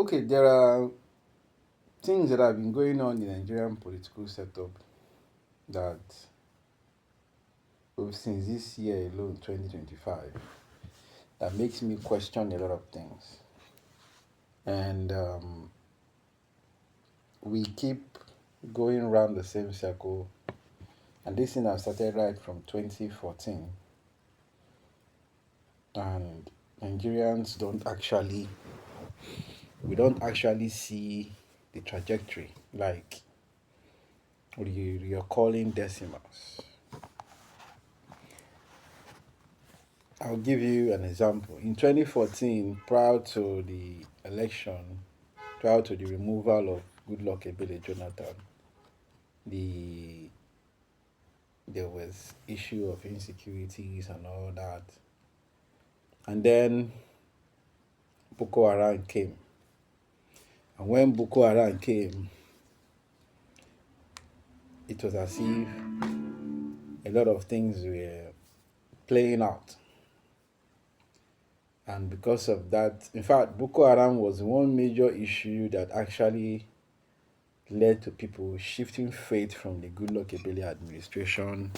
Okay, there are things that have been going on in the Nigerian political setup that since this year alone, 2025, that makes me question a lot of things. And we keep going around the same circle. And this thing has started right from 2014. And Nigerians we don't actually see the trajectory like you're calling decimals. I'll give you an example. In 2014, prior to the election, prior to the removal of Goodluck Ebele Jonathan, the there was issue of insecurities and all that. And then Boko Haram came. And when Boko Haram came, it was as if a lot of things were playing out. And because of that, in fact, Boko Haram was one major issue that actually led to people shifting faith from the Goodluck Ebele administration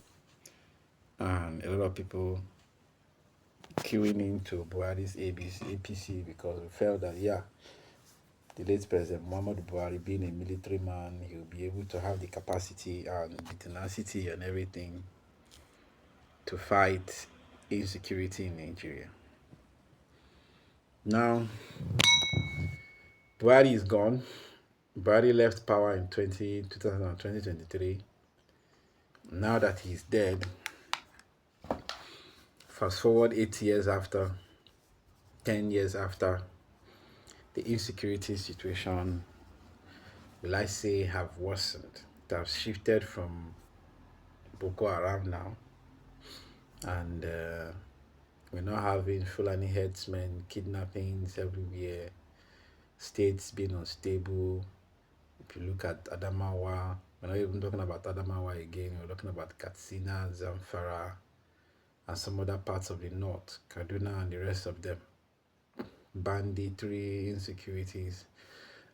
and a lot of people queuing into Buhari's APC because we felt that, yeah, the late President Muhammadu Buhari, being a military man, he'll be able to have the capacity and the tenacity and everything to fight insecurity in Nigeria. Now, Buhari is gone. Buhari left power in 2023. Now that he's dead, fast forward 8 years after, 10 years after, the insecurity situation, will I say, have worsened. It has shifted from Boko Haram now, and we're not having Fulani herdsmen, kidnappings everywhere, states being unstable. If you look at Adamawa, we're not even talking about Adamawa again, we're talking about Katsina, Zamfara, and some other parts of the north, Kaduna and the rest of them. Banditry, insecurities,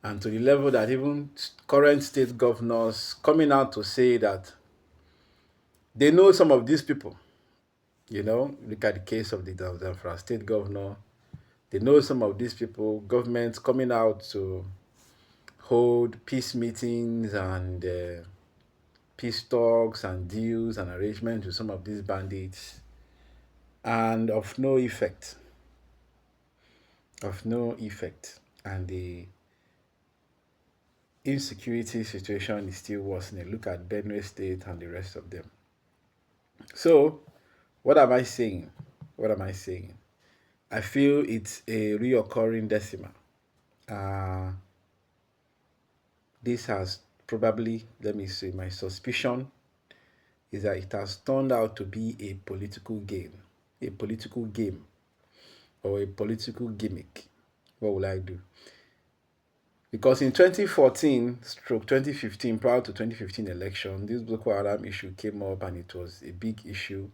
and to the level that even current state governors coming out to say that they know some of these people. Look at the case of the Zamfara state governor. They know some of these people, governments coming out to hold peace meetings and peace talks and deals and arrangements with some of these bandits, and of no effect. And the insecurity situation is still worsening. Look at Benue State and the rest of them. So, what am I saying? I feel it's a reoccurring decimal. This has probably, let me say, my suspicion is that it has turned out to be a political game, or a political gimmick. What will I do? Because in 2014/2015, prior to 2015 election, this Boko Haram issue came up and it was a big issue.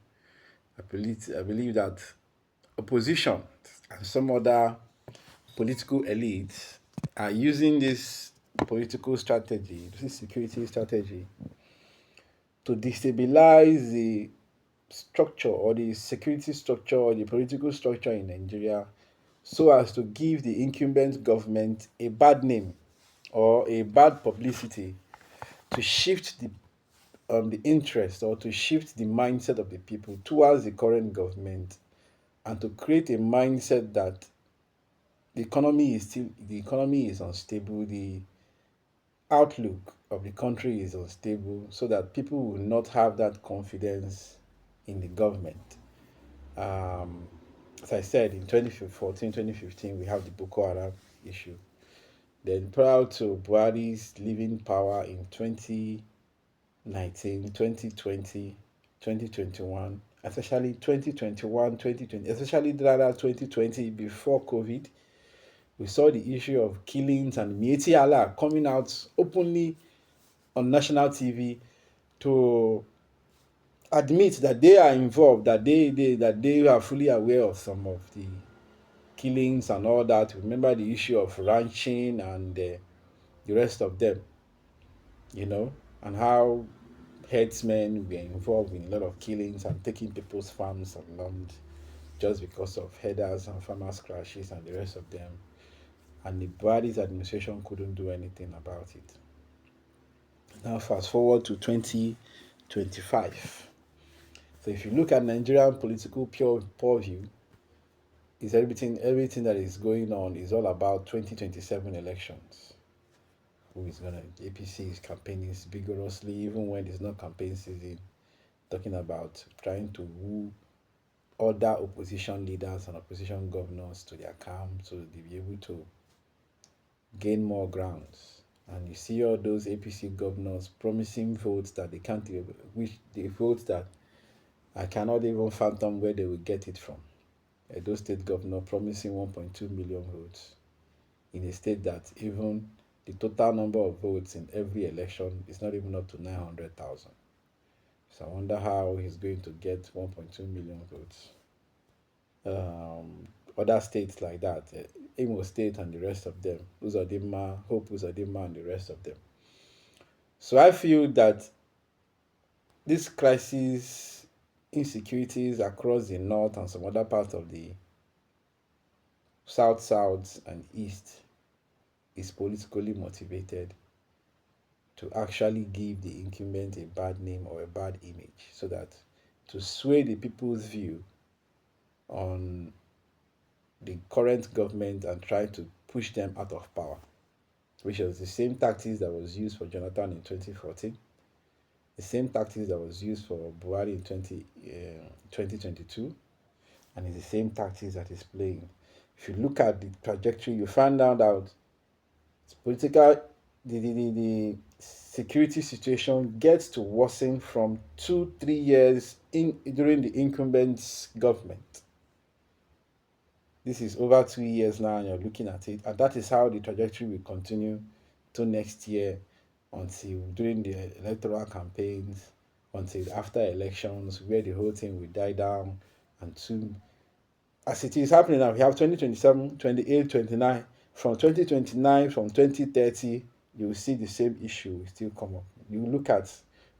I believe that opposition and some other political elites are using this political strategy, this security strategy, to destabilize the structure or the security structure or the political structure in Nigeria, so as to give the incumbent government a bad name or a bad publicity, to shift the interest or to shift the mindset of the people towards the current government, and to create a mindset that the economy is unstable, the outlook of the country is unstable, so that people will not have that confidence in the government. As I said, in 2014, 2015, we have the Boko Haram issue. Then prior to Buhari's leaving power in 2019, 2020, 2021, especially 2021, 2020, especially rather 2020 before COVID, we saw the issue of killings and Mieti Allah coming out openly on national TV to admit that they are involved, that they are fully aware of some of the killings and all that. Remember the issue of ranching and the rest of them, and how herdsmen were involved in a lot of killings and taking people's farms and land just because of headers and farmers crashes and the rest of them. And the Buhari's administration couldn't do anything about it. Now fast forward to 2025. So if you look at Nigerian political purview, is everything that is going on is all about 2027 elections. Who is gonna APC is campaigning vigorously even when it's not campaign season, talking about trying to woo other opposition leaders and opposition governors to their camp so they'll be able to gain more grounds. And you see all those APC governors promising votes that they can't even, which the votes that I cannot even fathom where they will get it from. Edo State governor promising 1.2 million votes in a state that even the total number of votes in every election is not even up to 900,000. So I wonder how he's going to get 1.2 million votes. Other states like that, Imo State and the rest of them, Hope Uzodinma and the rest of them. So I feel that this crisis, insecurities across the north and some other parts of the south and east is politically motivated to actually give the incumbent a bad name or a bad image so that to sway the people's view on the current government and try to push them out of power, which was the same tactics that was used for Jonathan in 2014, the same tactics that was used for Buhari in 2022, and it's the same tactics that is playing. If you look at the trajectory, you find out that political the security situation gets to worsen from 2-3 years during the incumbent's government. This is over 2 years now, and you're looking at it, and that is how the trajectory will continue to next year until during the electoral campaigns, until after elections, where the whole thing will die down. And soon, as it is happening now, we have 2027, 28, 29. From 2029, from 2030, you will see the same issue will still come up. You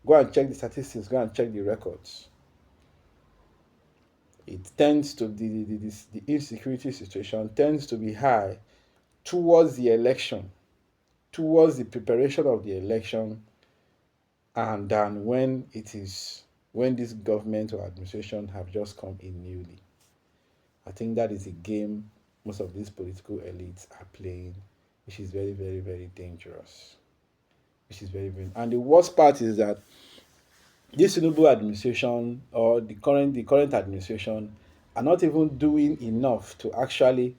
go and check the statistics, go and check the records. It tends to, the insecurity situation tends to be high towards the election, towards the preparation of the election, and then when this government or administration have just come in newly. I think that is a game most of these political elites are playing, which is very, very, very dangerous. And the worst part is that this Tinubu administration or the current administration are not even doing enough to actually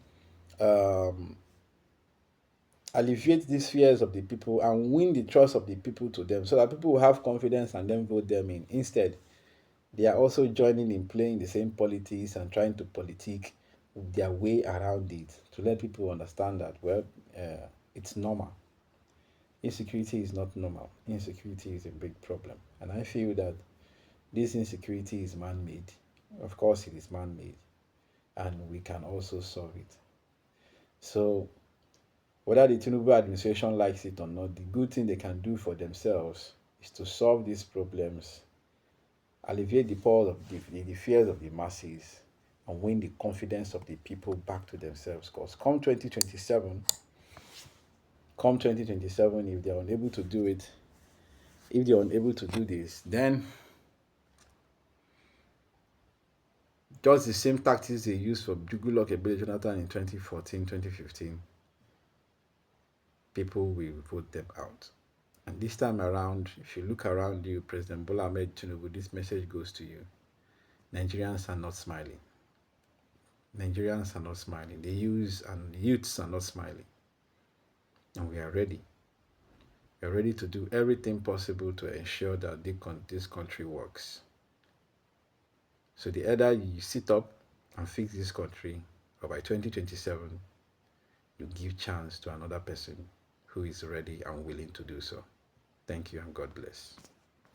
alleviate these fears of the people and win the trust of the people to them so that people will have confidence and then vote them in. Instead, they are also joining in playing the same politics and trying to politic their way around it to let people understand that, it's normal. Insecurity is not normal. Insecurity is a big problem. And I feel that this insecurity is man-made. Of course, it is man-made. And we can also solve it. So, whether the Tinubu administration likes it or not, the good thing they can do for themselves is to solve these problems, alleviate the fears of the masses, and win the confidence of the people back to themselves. Because come 2027, if they're unable to do it, if they're unable to do this, then just the same tactics they used for Goodluck Ebele Jonathan in 2014, 2015, people will vote them out. And this time around, if you look around you, President Bola Ahmed Tinubu, this message goes to you. Nigerians are not smiling. Nigerians are not smiling. The youths are not smiling. And we are ready. We are ready to do everything possible to ensure that this country works. So either you sit up and fix this country, or by 2027, you give chance to another person who is ready and willing to do so. Thank you and God bless.